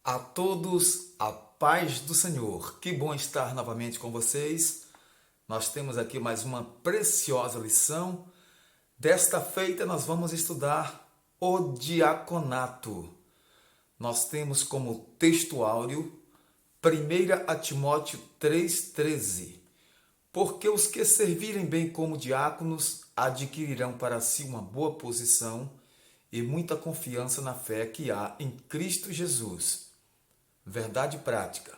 A todos, a paz do Senhor. Que bom estar novamente com vocês. Nós temos aqui mais uma preciosa lição. Desta feita, nós vamos estudar o diaconato. Nós temos como texto áureo 1 Timóteo 3,13. Porque os que servirem bem como diáconos adquirirão para si uma boa posição e muita confiança na fé que há em Cristo Jesus. Verdade prática.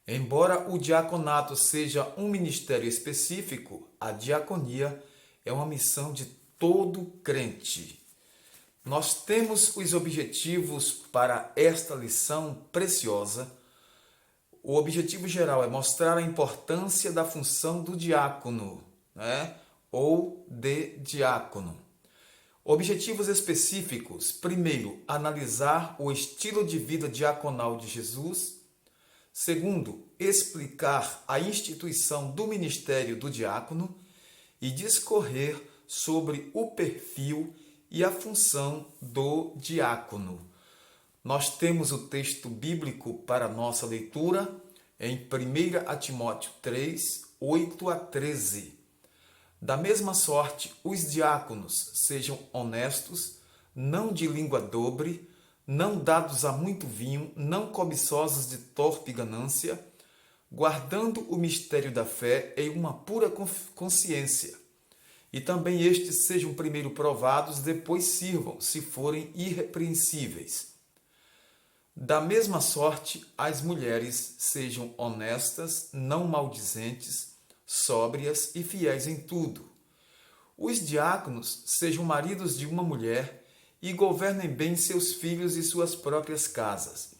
Embora o diaconato seja um ministério específico, a diaconia é uma missão de todo crente. Nós temos os objetivos para esta lição preciosa. O objetivo geral é mostrar a importância da função do diácono, ou de diácono. Objetivos específicos. Primeiro, analisar o estilo de vida diaconal de Jesus. Segundo, explicar a instituição do ministério do diácono e discorrer sobre o perfil e a função do diácono. Nós temos o texto bíblico para nossa leitura em 1 Timóteo 3, 8 a 13. Da mesma sorte, os diáconos sejam honestos, não de língua dobre, não dados a muito vinho, não cobiçosos de torpe ganância, guardando o mistério da fé em uma pura consciência. E também estes sejam primeiro provados, depois sirvam, se forem irrepreensíveis. Da mesma sorte, as mulheres sejam honestas, não maldizentes, sóbrias e fiéis em tudo. Os diáconos sejam maridos de uma mulher e governem bem seus filhos e suas próprias casas,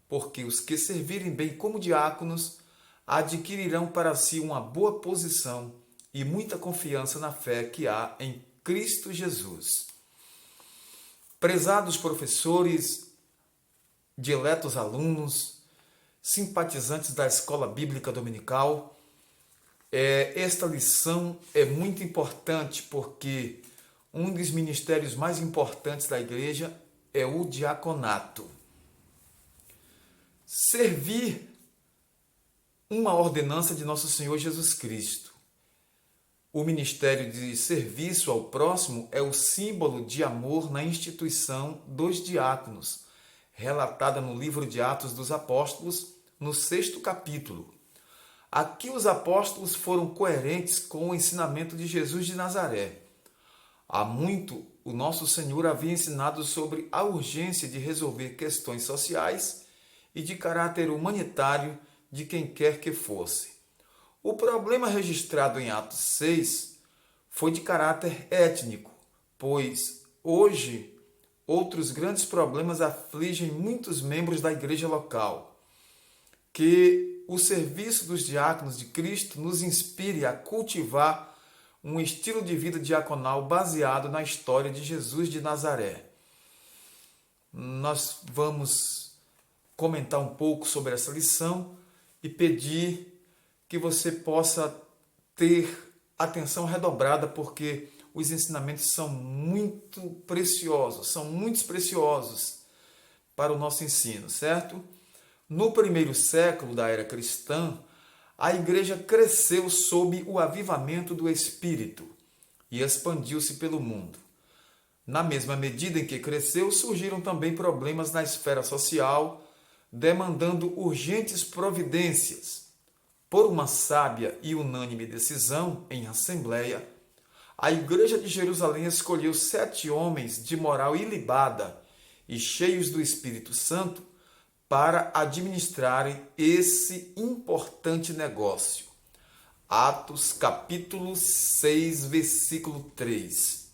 porque os que servirem bem como diáconos adquirirão para si uma boa posição e muita confiança na fé que há em Cristo Jesus. Prezados professores, diletos alunos, simpatizantes da Escola Bíblica Dominical, esta lição é muito importante porque um dos ministérios mais importantes da igreja é o diaconato. Servir uma ordenança de nosso Senhor Jesus Cristo. O ministério de serviço ao próximo é o símbolo de amor na instituição dos diáconos, relatada no livro de Atos dos Apóstolos, no 6º capítulo. Aqui os apóstolos foram coerentes com o ensinamento de Jesus de Nazaré. Há muito, o nosso Senhor havia ensinado sobre a urgência de resolver questões sociais e de caráter humanitário de quem quer que fosse. O problema registrado em Atos 6 foi de caráter étnico, pois hoje outros grandes problemas afligem muitos membros da igreja local. Que o serviço dos diáconos de Cristo nos inspire a cultivar um estilo de vida diaconal baseado na história de Jesus de Nazaré. Nós vamos comentar um pouco sobre essa lição e pedir que você possa ter atenção redobrada, porque os ensinamentos são muito preciosos, são muito preciosos para o nosso ensino, certo? No primeiro século da era cristã, a igreja cresceu sob o avivamento do Espírito e expandiu-se pelo mundo. Na mesma medida em que cresceu, surgiram também problemas na esfera social, demandando urgentes providências. Por uma sábia e unânime decisão em assembleia, a igreja de Jerusalém escolheu 7 homens de moral ilibada e cheios do Espírito Santo para administrarem esse importante negócio. Atos capítulo 6, versículo 3.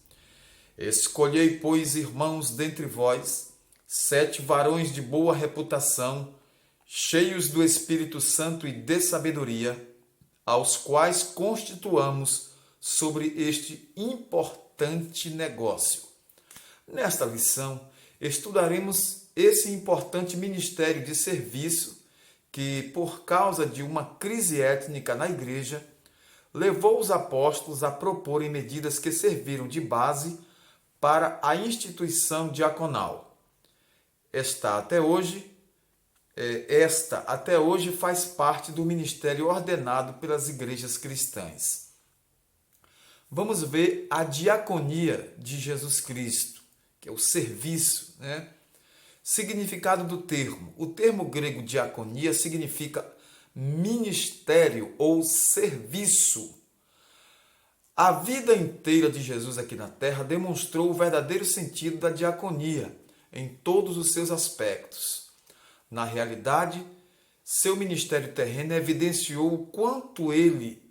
Escolhei, pois, irmãos, dentre vós, 7 varões de boa reputação, cheios do Espírito Santo e de sabedoria, aos quais constituamos sobre este importante negócio. Nesta lição, estudaremos esse importante ministério de serviço que, por causa de uma crise étnica na igreja, levou os apóstolos a proporem medidas que serviram de base para a instituição diaconal. Está até hoje esta até hoje faz parte do ministério ordenado pelas igrejas cristãs. Vamos ver a diaconia de Jesus Cristo, que é o serviço, né? Significado do termo. O termo grego diaconia significa ministério ou serviço. A vida inteira de Jesus aqui na terra demonstrou o verdadeiro sentido da diaconia em todos os seus aspectos. Na realidade, seu ministério terreno evidenciou o quanto ele,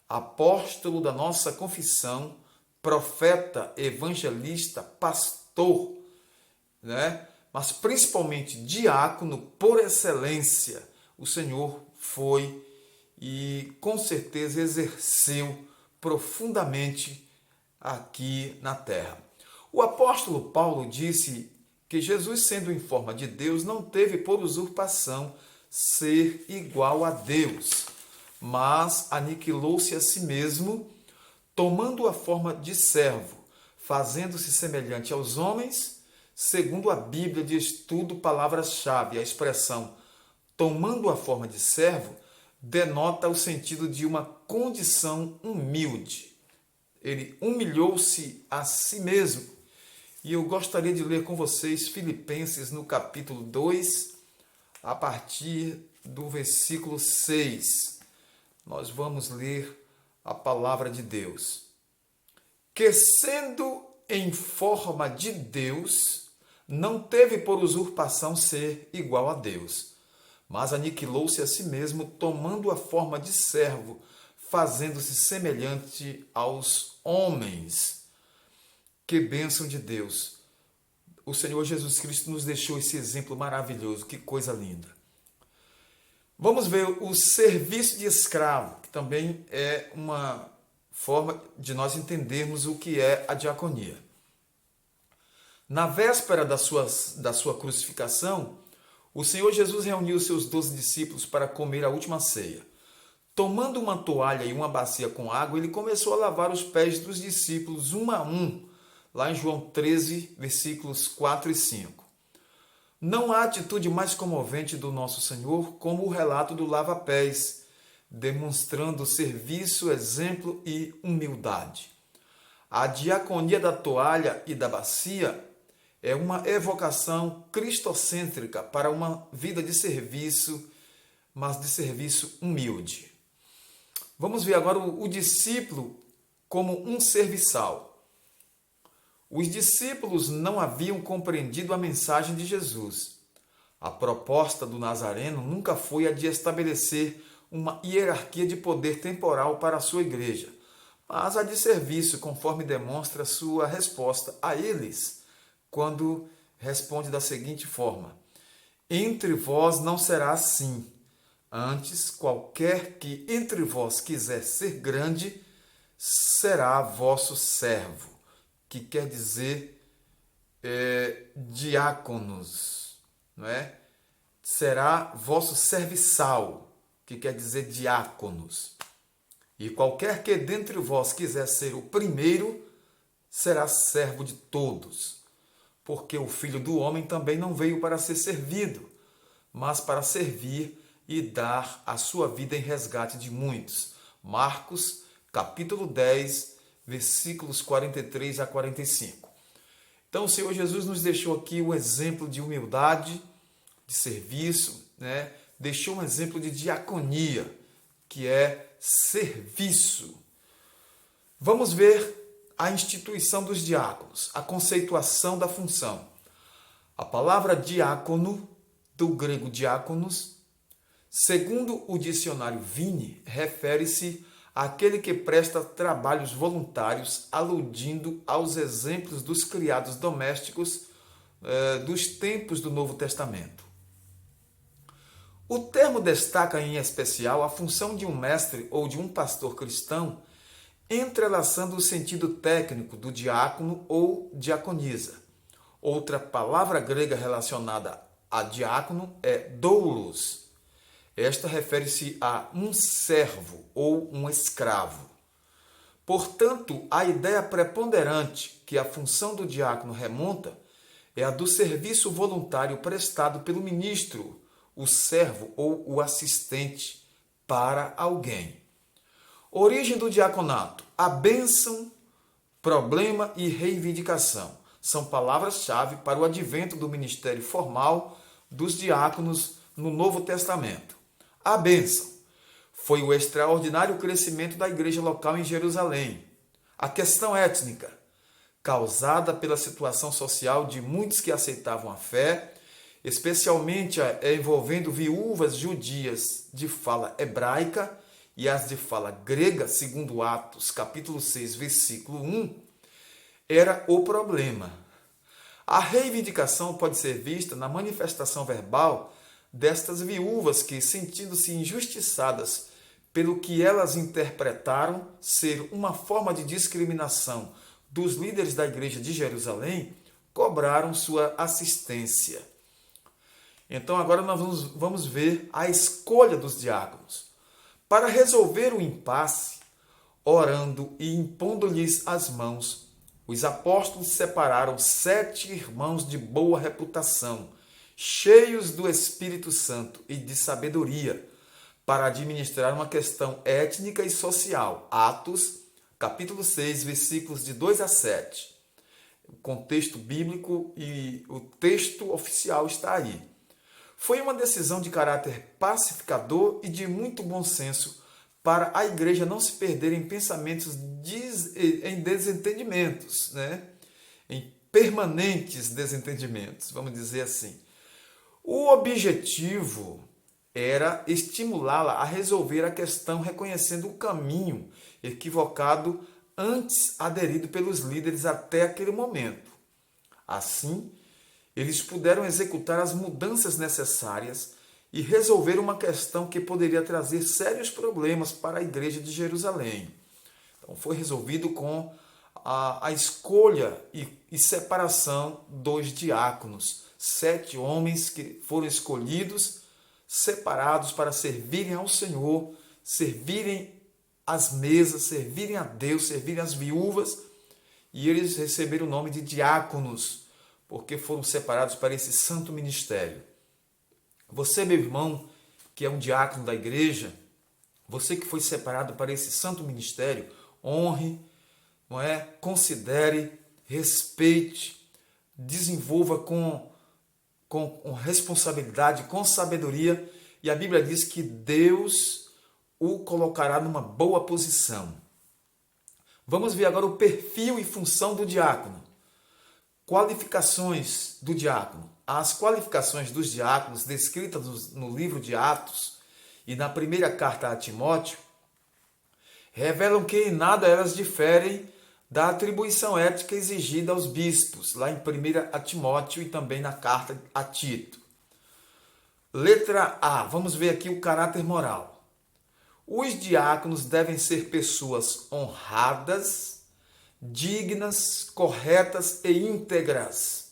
apóstolo da nossa confissão, profeta, evangelista, pastor, né? Mas principalmente diácono por excelência, o Senhor foi e com certeza exerceu profundamente aqui na terra. O apóstolo Paulo disse que Jesus, sendo em forma de Deus, não teve por usurpação ser igual a Deus, mas aniquilou-se a si mesmo, tomando a forma de servo, fazendo-se semelhante aos homens. Segundo a Bíblia de Estudo Palavras-Chave, a expressão tomando a forma de servo denota o sentido de uma condição humilde. Ele humilhou-se a si mesmo. E eu gostaria de ler com vocês Filipenses no capítulo 2, a partir do versículo 6. Nós vamos ler a palavra de Deus. Que sendo em forma de Deus, não teve por usurpação ser igual a Deus, mas aniquilou-se a si mesmo, tomando a forma de servo, fazendo-se semelhante aos homens. Que bênção de Deus! O Senhor Jesus Cristo nos deixou esse exemplo maravilhoso, que coisa linda. Vamos ver o serviço de escravo, que também é uma forma de nós entendermos o que é a diaconia. Na véspera da sua crucificação, o Senhor Jesus reuniu seus 12 discípulos para comer a última ceia. Tomando uma toalha e uma bacia com água, ele começou a lavar os pés dos discípulos um a um, lá em João 13, versículos 4 e 5. Não há atitude mais comovente do nosso Senhor como o relato do lava-pés, demonstrando serviço, exemplo e humildade. A diaconia da toalha e da bacia é uma evocação cristocêntrica para uma vida de serviço, mas de serviço humilde. Vamos ver agora o discípulo como um serviçal. Os discípulos não haviam compreendido a mensagem de Jesus. A proposta do Nazareno nunca foi a de estabelecer uma hierarquia de poder temporal para a sua igreja, mas a de serviço, conforme demonstra sua resposta a eles, quando responde da seguinte forma: entre vós não será assim. Antes, qualquer que entre vós quiser ser grande, será vosso servo, que quer dizer diáconos, não é? Será vosso serviçal, que quer dizer diáconos. E qualquer que dentre vós quiser ser o primeiro, será servo de todos. Porque o Filho do Homem também não veio para ser servido, mas para servir e dar a sua vida em resgate de muitos. Marcos, capítulo 10, versículos 43 a 45. Então, o Senhor Jesus nos deixou aqui um exemplo de humildade, de serviço, né? Deixou um exemplo de diaconia, que é serviço. Vamos ver a instituição dos diáconos, a conceituação da função. A palavra diácono, do grego diáconos, segundo o dicionário Vini, refere-se àquele que presta trabalhos voluntários, aludindo aos exemplos dos criados domésticos dos tempos do Novo Testamento. O termo destaca em especial a função de um mestre ou de um pastor cristão, entrelaçando o sentido técnico do diácono ou diaconisa. Outra palavra grega relacionada a diácono é doulos. Esta refere-se a um servo ou um escravo. Portanto, a ideia preponderante que a função do diácono remonta é a do serviço voluntário prestado pelo ministro o servo ou o assistente para alguém. Origem do diaconato: a bênção, problema e reivindicação são palavras-chave para o advento do ministério formal dos diáconos no Novo Testamento. A bênção foi o extraordinário crescimento da igreja local em Jerusalém. A questão étnica, causada pela situação social de muitos que aceitavam a fé, especialmente envolvendo viúvas judias de fala hebraica e as de fala grega, segundo Atos, capítulo 6, versículo 1, era o problema. A reivindicação pode ser vista na manifestação verbal destas viúvas que, sentindo-se injustiçadas pelo que elas interpretaram ser uma forma de discriminação dos líderes da igreja de Jerusalém, cobraram sua assistência. Então agora nós vamos ver a escolha dos diáconos. Para resolver o impasse, orando e impondo-lhes as mãos, os apóstolos separaram 7 irmãos de boa reputação, cheios do Espírito Santo e de sabedoria, para administrar uma questão étnica e social. Atos, capítulo 6, versículos de 2 a 7. O contexto bíblico e o texto oficial está aí. Foi uma decisão de caráter pacificador e de muito bom senso para a igreja não se perder em pensamentos, em desentendimentos, em permanentes desentendimentos, vamos dizer assim. O objetivo era estimulá-la a resolver a questão reconhecendo o caminho equivocado antes aderido pelos líderes até aquele momento. Assim, eles puderam executar as mudanças necessárias e resolver uma questão que poderia trazer sérios problemas para a igreja de Jerusalém. Então, foi resolvido com a escolha e separação dos diáconos. 7 homens que foram escolhidos, separados para servirem ao Senhor, servirem às mesas, servirem a Deus, servirem às viúvas, e eles receberam o nome de diáconos, porque foram separados para esse santo ministério. Você, meu irmão, que é um diácono da igreja, você que foi separado para esse santo ministério, honre, considere, respeite, desenvolva com responsabilidade, com sabedoria, e a Bíblia diz que Deus o colocará numa boa posição. Vamos ver agora o perfil e função do diácono. Qualificações do diácono. As qualificações dos diáconos descritas no livro de Atos e na primeira carta a Timóteo revelam que em nada elas diferem da atribuição ética exigida aos bispos, lá em 1 Timóteo e também na carta a Tito. Letra A, vamos ver aqui o caráter moral. Os diáconos devem ser pessoas honradas, dignas, corretas e íntegras.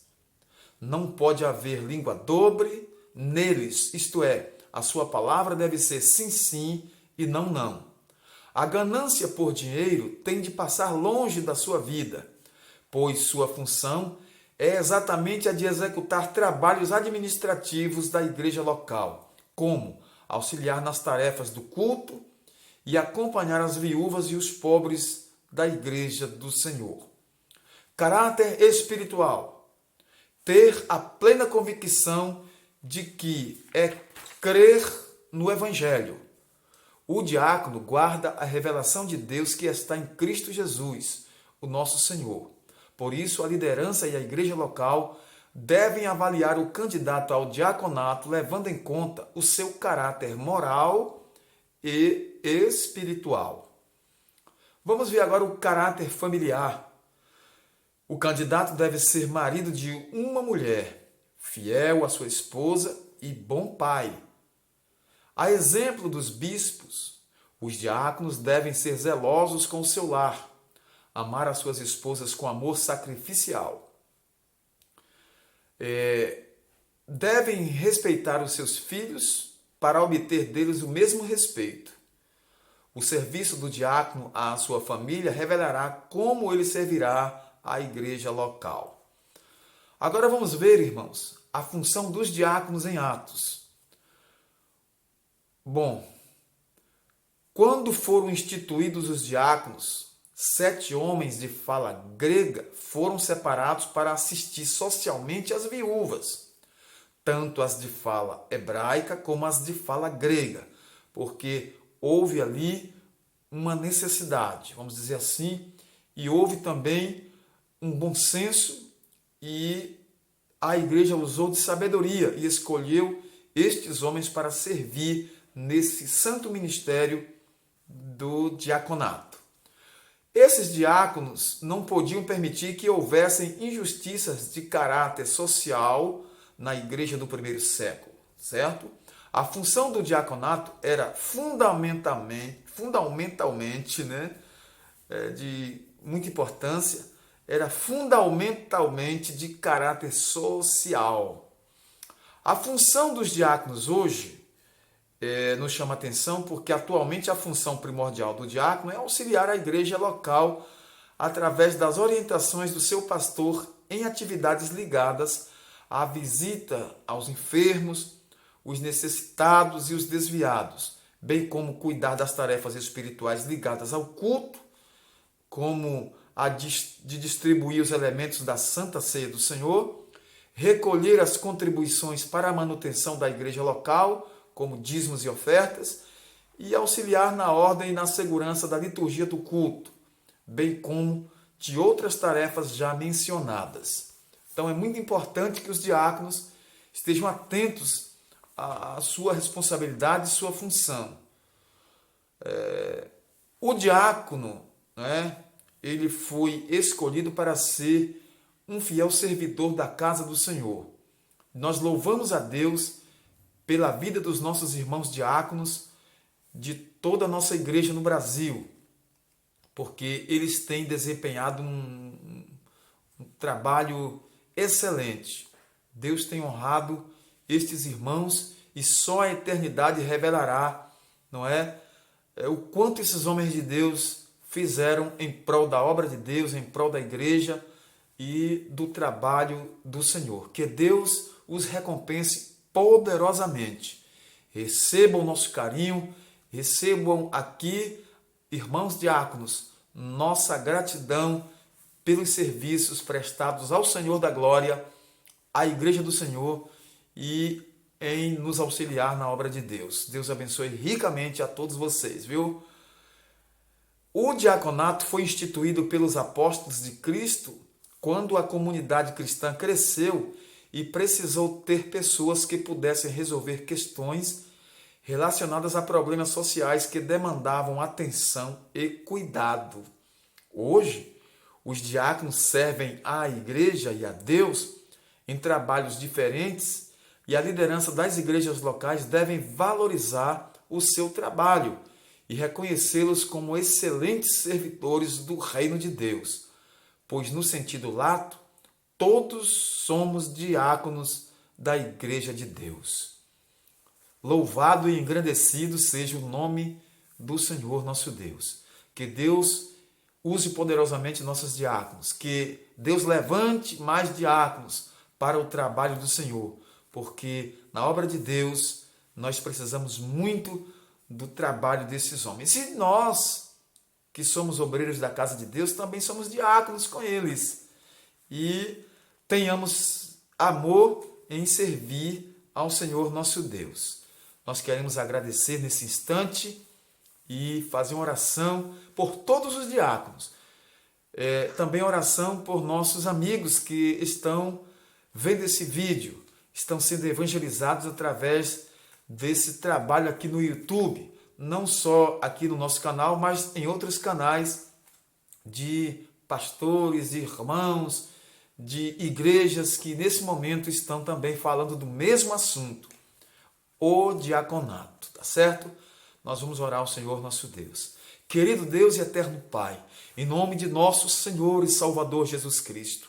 Não pode haver língua dobre neles, isto é, a sua palavra deve ser sim, sim e não, não. A ganância por dinheiro tem de passar longe da sua vida, pois sua função é exatamente a de executar trabalhos administrativos da igreja local, como auxiliar nas tarefas do culto e acompanhar as viúvas e os pobres da igreja do Senhor. Caráter espiritual. Ter a plena convicção de que é crer no Evangelho. O diácono guarda a revelação de Deus que está em Cristo Jesus, o nosso Senhor. Por isso, a liderança e a igreja local devem avaliar o candidato ao diaconato levando em conta o seu caráter moral e espiritual. Vamos ver agora o caráter familiar. O candidato deve ser marido de uma mulher, fiel à sua esposa e bom pai. A exemplo dos bispos, os diáconos devem ser zelosos com o seu lar, amar as suas esposas com amor sacrificial. Devem respeitar os seus filhos para obter deles o mesmo respeito. O serviço do diácono à sua família revelará como ele servirá à igreja local. Agora vamos ver, irmãos, a função dos diáconos em Atos. Bom, quando foram instituídos os diáconos, 7 homens de fala grega foram separados para assistir socialmente às viúvas, tanto as de fala hebraica como as de fala grega, porque houve ali uma necessidade, vamos dizer assim, e houve também um bom senso, e a igreja usou de sabedoria e escolheu estes homens para servir nesse santo ministério do diaconato. Esses diáconos não podiam permitir que houvessem injustiças de caráter social na igreja do primeiro século, certo? A função do diaconato era fundamentalmente, de muita importância, era fundamentalmente de caráter social. A função dos diáconos hoje nos chama atenção porque atualmente a função primordial do diácono é auxiliar a igreja local através das orientações do seu pastor em atividades ligadas à visita aos enfermos, os necessitados e os desviados, bem como cuidar das tarefas espirituais ligadas ao culto, como a de distribuir os elementos da Santa Ceia do Senhor, recolher as contribuições para a manutenção da igreja local, como dízimos e ofertas, e auxiliar na ordem e na segurança da liturgia do culto, bem como de outras tarefas já mencionadas. Então é muito importante que os diáconos estejam atentos à sua responsabilidade e sua função. O diácono, ele foi escolhido para ser um fiel servidor da casa do Senhor. Nós louvamos a Deus pela vida dos nossos irmãos diáconos, de toda a nossa igreja no Brasil, porque eles têm desempenhado um trabalho excelente. Deus tem honrado estes irmãos e só a eternidade revelará, o quanto esses homens de Deus fizeram em prol da obra de Deus, em prol da igreja e do trabalho do Senhor. Que Deus os recompense poderosamente. Recebam o nosso carinho, recebam aqui, irmãos diáconos, nossa gratidão pelos serviços prestados ao Senhor da Glória, à Igreja do Senhor e em nos auxiliar na obra de Deus. Deus abençoe ricamente a todos vocês, viu? O diaconato foi instituído pelos apóstolos de Cristo quando a comunidade cristã cresceu e precisou ter pessoas que pudessem resolver questões relacionadas a problemas sociais que demandavam atenção e cuidado. Hoje, os diáconos servem à igreja e a Deus em trabalhos diferentes e a liderança das igrejas locais devem valorizar o seu trabalho e reconhecê-los como excelentes servidores do reino de Deus, pois no sentido lato, todos somos diáconos da igreja de Deus. Louvado e engrandecido seja o nome do Senhor nosso Deus. Que Deus use poderosamente nossos diáconos. Que Deus levante mais diáconos para o trabalho do Senhor. Porque na obra de Deus nós precisamos muito do trabalho desses homens. E nós, que somos obreiros da casa de Deus, também somos diáconos com eles. E tenhamos amor em servir ao Senhor nosso Deus. Nós queremos agradecer nesse instante e fazer uma oração por todos os diáconos. Também oração por nossos amigos que estão vendo esse vídeo, estão sendo evangelizados através desse trabalho aqui no YouTube, não só aqui no nosso canal, mas em outros canais de pastores, de irmãos, de igrejas que nesse momento estão também falando do mesmo assunto, o diaconato, tá certo? Nós vamos orar ao Senhor nosso Deus. Querido Deus e eterno Pai, em nome de nosso Senhor e Salvador Jesus Cristo,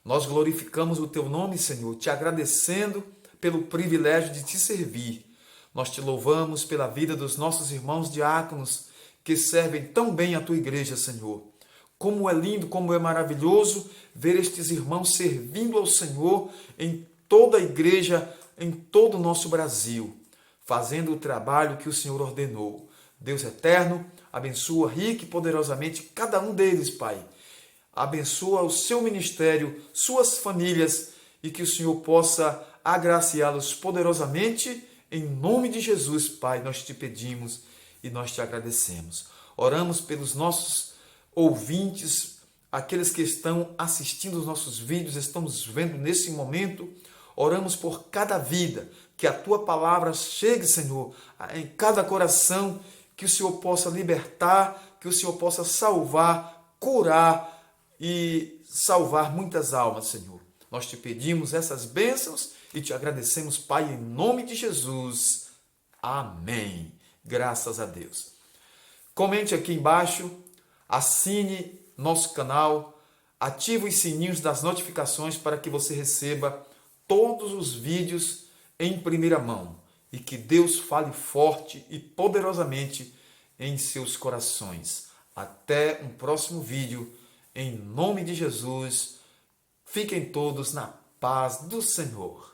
nós glorificamos o Teu nome, Senhor, te agradecendo pelo privilégio de te servir. Nós te louvamos pela vida dos nossos irmãos diáconos que servem tão bem a Tua igreja, Senhor. Como é lindo, como é maravilhoso ver estes irmãos servindo ao Senhor em toda a igreja, em todo o nosso Brasil. fazendo o trabalho que o Senhor ordenou. Deus eterno, abençoa rica e poderosamente cada um deles, Pai. Abençoa o seu ministério, suas famílias, e que o Senhor possa agraciá-los poderosamente. Em nome de Jesus, Pai, nós te pedimos e nós te agradecemos. Oramos pelos nossos ouvintes, aqueles que estão assistindo os nossos vídeos, estamos vendo nesse momento. Oramos por cada vida, que a tua palavra chegue, Senhor, em cada coração, que o Senhor possa libertar, que o Senhor possa salvar, curar e salvar muitas almas, Senhor. Nós te pedimos essas bênçãos e te agradecemos, Pai, em nome de Jesus. Amém. Graças a Deus. Comente aqui embaixo, assine nosso canal, ative os sininhos das notificações para que você receba todos os vídeos em primeira mão e que Deus fale forte e poderosamente em seus corações. Até um próximo vídeo. Em nome de Jesus, fiquem todos na paz do Senhor.